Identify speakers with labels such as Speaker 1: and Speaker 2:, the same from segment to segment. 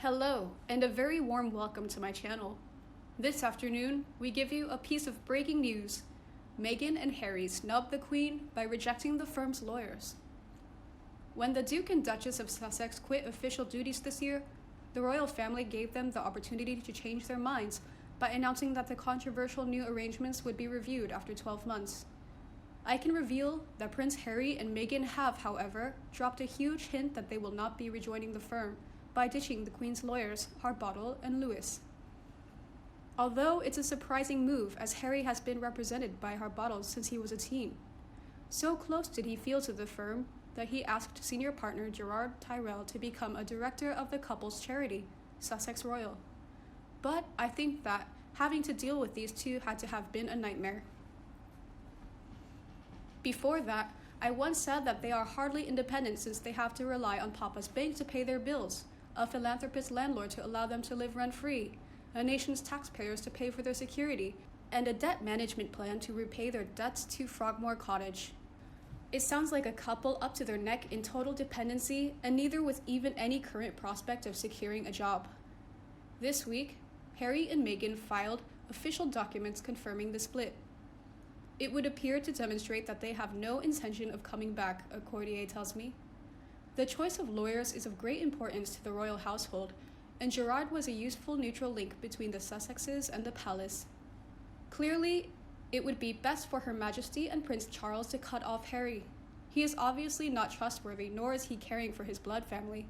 Speaker 1: Hello, and a very warm welcome to my channel. This afternoon, we give you a piece of breaking news. Meghan and Harry snubbed the Queen by rejecting the firm's lawyers. When the Duke and Duchess of Sussex quit official duties this year, the royal family gave them the opportunity to change their minds by announcing that the controversial new arrangements would be reviewed after 12 months. I can reveal that Prince Harry and Meghan have, however, dropped a huge hint that they will not be rejoining the firm by ditching the Queen's lawyers, Harbottle and Lewis. Although it's a surprising move, as Harry has been represented by Harbottle since he was a teen. So close did he feel to the firm that he asked senior partner Gerard Tyrrell to become a director of the couple's charity, Sussex Royal. But I think that having to deal with these two had to have been a nightmare. Before that, I once said that they are hardly independent since they have to rely on Papa's bank to pay their bills, a philanthropist landlord to allow them to live rent-free, a nation's taxpayers to pay for their security, and a debt management plan to repay their debts to Frogmore Cottage. It sounds like a couple up to their neck in total dependency, and neither with even any current prospect of securing a job. This week, Harry and Meghan filed official documents confirming the split. It would appear to demonstrate that they have no intention of coming back, a courtier tells me. The choice of lawyers is of great importance to the royal household, and Gerard was a useful neutral link between the Sussexes and the palace. Clearly, it would be best for Her Majesty and Prince Charles to cut off Harry. He is obviously not trustworthy, nor is he caring for his blood family.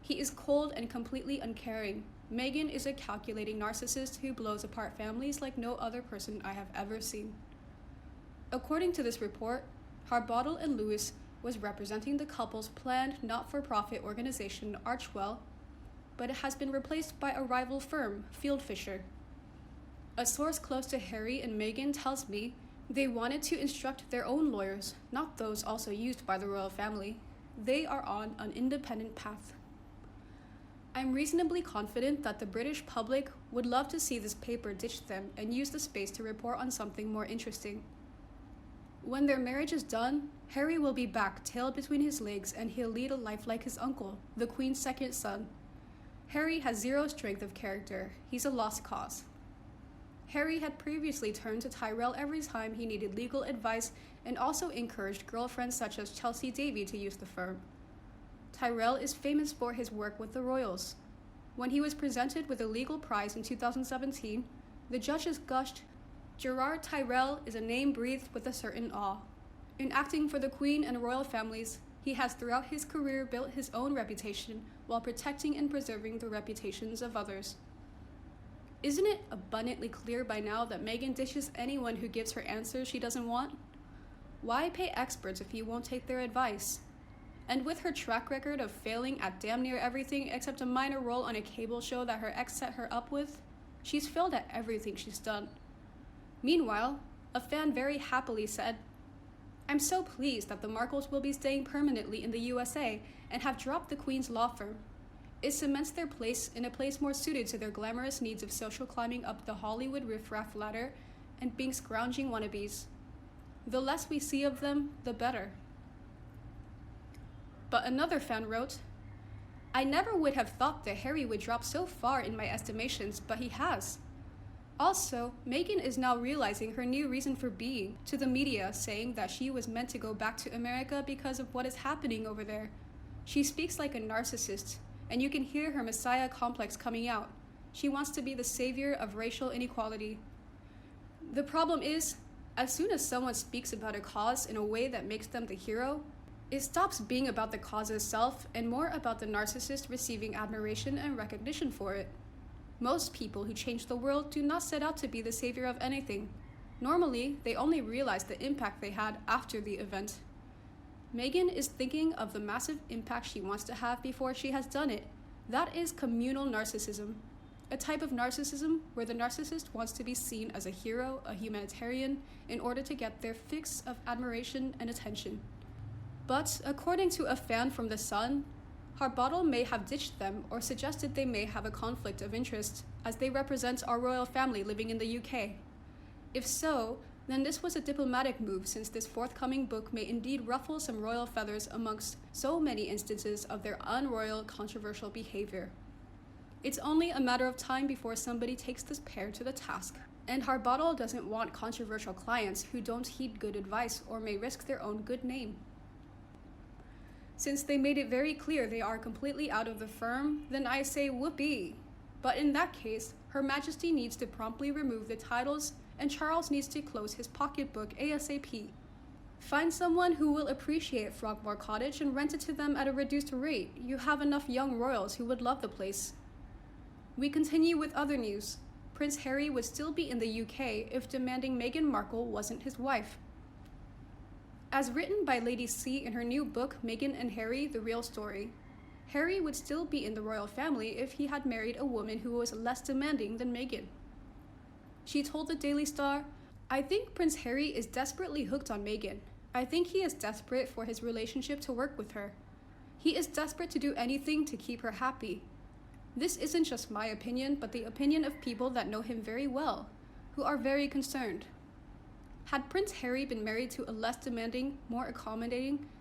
Speaker 1: He is cold and completely uncaring. Meghan is a calculating narcissist who blows apart families like no other person I have ever seen. According to this report, Harbottle and Lewis was representing the couple's planned not-for-profit organization Archewell, but it has been replaced by a rival firm, Fieldfisher. A source close to Harry and Meghan tells me they wanted to instruct their own lawyers, not those also used by the royal family. They are on an independent path. I'm reasonably confident that the British public would love to see this paper ditch them and use the space to report on something more interesting. When their marriage is done, Harry will be back, tail between his legs, and he'll lead a life like his uncle, the Queen's second son. Harry has zero strength of character. He's a lost cause. Harry had previously turned to Tyrrell every time he needed legal advice and also encouraged girlfriends such as Chelsea Davy to use the firm. Tyrrell is famous for his work with the royals. When he was presented with a legal prize in 2017, the judges gushed, "Gerard Tyrrell is a name breathed with a certain awe. In acting for the Queen and royal families, he has throughout his career built his own reputation while protecting and preserving the reputations of others." Isn't it abundantly clear by now that Meghan dishes anyone who gives her answers she doesn't want? Why pay experts if you won't take their advice? And with her track record of failing at damn near everything except a minor role on a cable show that her ex set her up with, she's failed at everything she's done. Meanwhile, a fan very happily said, "I'm so pleased that the Markles will be staying permanently in the USA and have dropped the Queen's law firm. It cements their place in a place more suited to their glamorous needs of social climbing up the Hollywood riffraff ladder and being scrounging wannabes. The less we see of them, the better." But another fan wrote, "I never would have thought that Harry would drop so far in my estimations, but he has. Also, Meghan is now realizing her new reason for being, to the media saying that she was meant to go back to America because of what is happening over there. She speaks like a narcissist, and you can hear her messiah complex coming out. She wants to be the savior of racial inequality. The problem is, as soon as someone speaks about a cause in a way that makes them the hero, it stops being about the cause itself and more about the narcissist receiving admiration and recognition for it. Most people who change the world do not set out to be the savior of anything. Normally, they only realize the impact they had after the event. Meghan is thinking of the massive impact she wants to have before she has done it. That is communal narcissism, a type of narcissism where the narcissist wants to be seen as a hero, a humanitarian, in order to get their fix of admiration and attention. But according to a fan from The Sun, Harbottle may have ditched them or suggested they may have a conflict of interest, as they represent our royal family living in the UK. If so, then this was a diplomatic move, since this forthcoming book may indeed ruffle some royal feathers amongst so many instances of their unroyal controversial behavior. It's only a matter of time before somebody takes this pair to the task. And Harbottle doesn't want controversial clients who don't heed good advice or may risk their own good name. Since they made it very clear they are completely out of the firm, then I say whoopee. But in that case, Her Majesty needs to promptly remove the titles and Charles needs to close his pocketbook ASAP. Find someone who will appreciate Frogmore Cottage and rent it to them at a reduced rate. You have enough young royals who would love the place. We continue with other news. Prince Harry would still be in the UK if demanding Meghan Markle wasn't his wife. As written by Lady C in her new book, Meghan and Harry, The Real Story, Harry would still be in the royal family if he had married a woman who was less demanding than Meghan. She told the Daily Star, "I think Prince Harry is desperately hooked on Meghan. I think he is desperate for his relationship to work with her. He is desperate to do anything to keep her happy. This isn't just my opinion, but the opinion of people that know him very well, who are very concerned." Had Prince Harry been married to a less demanding, more accommodating,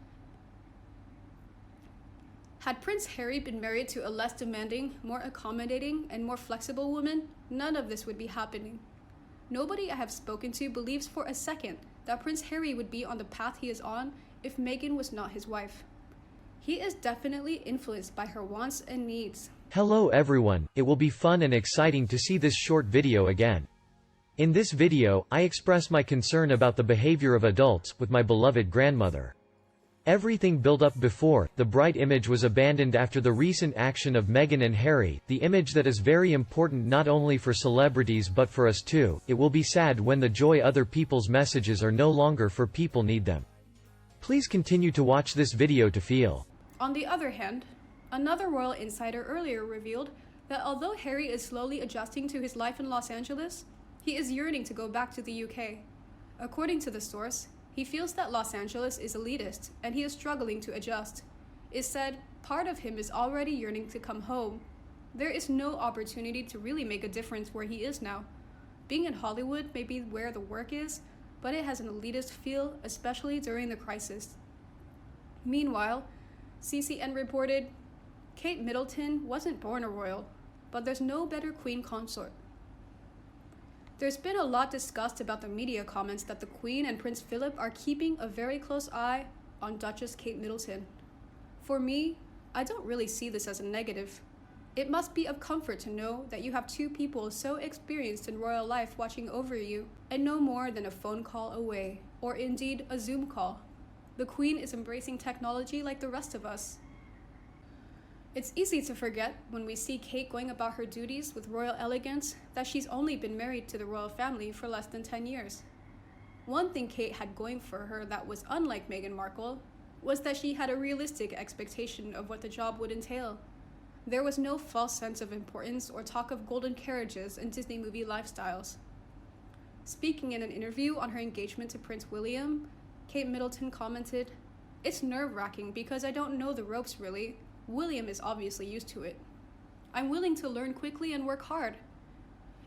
Speaker 1: and more flexible woman, none of this would be happening. Nobody I have spoken to believes for a second that Prince Harry would be on the path he is on if Meghan was not his wife. He is definitely influenced by her wants and needs.
Speaker 2: Hello everyone, it will be fun and exciting to see this short video again. In this video, I express my concern about the behavior of adults with my beloved grandmother. Everything built up before, the bright image was abandoned after the recent action of Meghan and Harry, the image that is very important not only for celebrities but for us too. It will be sad when the joy other people's messages are no longer for people need them. Please continue to watch this video to feel.
Speaker 1: On the other hand, another royal insider earlier revealed that although Harry is slowly adjusting to his life in Los Angeles, he is yearning to go back to the UK. According to the source, he feels that Los Angeles is elitist and he is struggling to adjust. It said part of him is already yearning to come home. There is no opportunity to really make a difference where he is now. Being in Hollywood may be where the work is, but it has an elitist feel, especially during the crisis. Meanwhile, CCN reported, Kate Middleton wasn't born a royal, but there's no better queen consort. There's been a lot discussed about the media comments that the Queen and Prince Philip are keeping a very close eye on Duchess Kate Middleton. For me, I don't really see this as a negative. It must be of comfort to know that you have two people so experienced in royal life watching over you and no more than a phone call away, or indeed a Zoom call. The Queen is embracing technology like the rest of us. It's easy to forget when we see Kate going about her duties with royal elegance that she's only been married to the royal family for less than 10 years. One thing Kate had going for her that was unlike Meghan Markle was that she had a realistic expectation of what the job would entail. There was no false sense of importance or talk of golden carriages and Disney movie lifestyles. Speaking in an interview on her engagement to Prince William, Kate Middleton commented, "It's nerve-wracking because I don't know the ropes really. William is obviously used to it. I'm willing to learn quickly and work hard."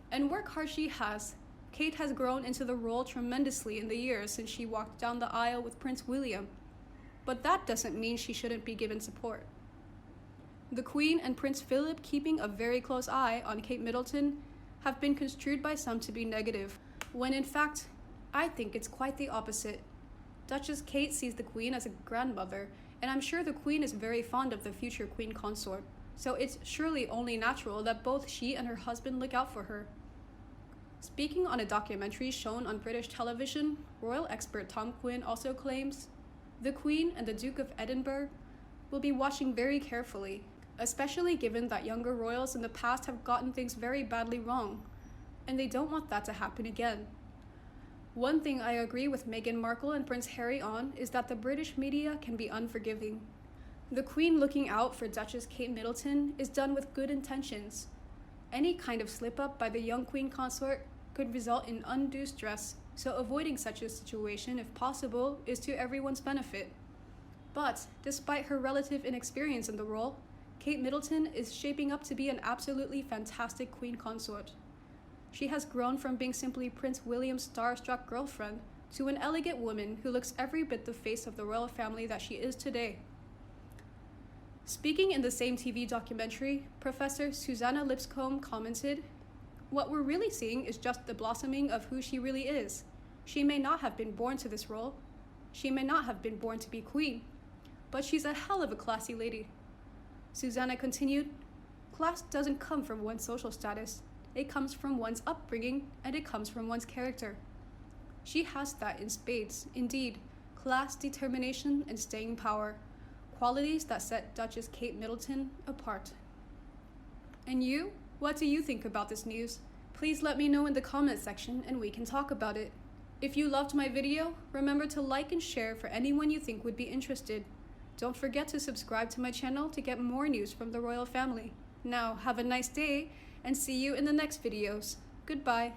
Speaker 1: And work hard she has. Kate has grown into the role tremendously in the years since she walked down the aisle with Prince William. But that doesn't mean she shouldn't be given support. The Queen and Prince Philip keeping a very close eye on Kate Middleton have been construed by some to be negative, when in fact, I think it's quite the opposite. Duchess Kate sees the Queen as a grandmother, and I'm sure the Queen is very fond of the future Queen consort, so it's surely only natural that both she and her husband look out for her. Speaking on a documentary shown on British television, royal expert Tom Quinn also claims, "The Queen and the Duke of Edinburgh will be watching very carefully, especially given that younger royals in the past have gotten things very badly wrong, and they don't want that to happen again." One thing I agree with Meghan Markle and Prince Harry on is that the British media can be unforgiving. The Queen looking out for Duchess Kate Middleton is done with good intentions. Any kind of slip-up by the young Queen consort could result in undue stress, so avoiding such a situation, if possible, is to everyone's benefit. But, despite her relative inexperience in the role, Kate Middleton is shaping up to be an absolutely fantastic Queen consort. She has grown from being simply Prince William's starstruck girlfriend to an elegant woman who looks every bit the face of the royal family that she is today. Speaking in the same TV documentary, Professor Susanna Lipscomb commented, "What we're really seeing is just the blossoming of who she really is. She may not have been born to this role. She may not have been born to be queen. But she's a hell of a classy lady." Susanna continued, "Class doesn't come from one's social status. It comes from one's upbringing, and it comes from one's character." She has that in spades, indeed. Class, determination, and staying power. Qualities that set Duchess Kate Middleton apart. And you? What do you think about this news? Please let me know in the comment section and we can talk about it. If you loved my video, remember to like and share for anyone you think would be interested. Don't forget to subscribe to my channel to get more news from the royal family. Now, have a nice day and see you in the next videos. Goodbye.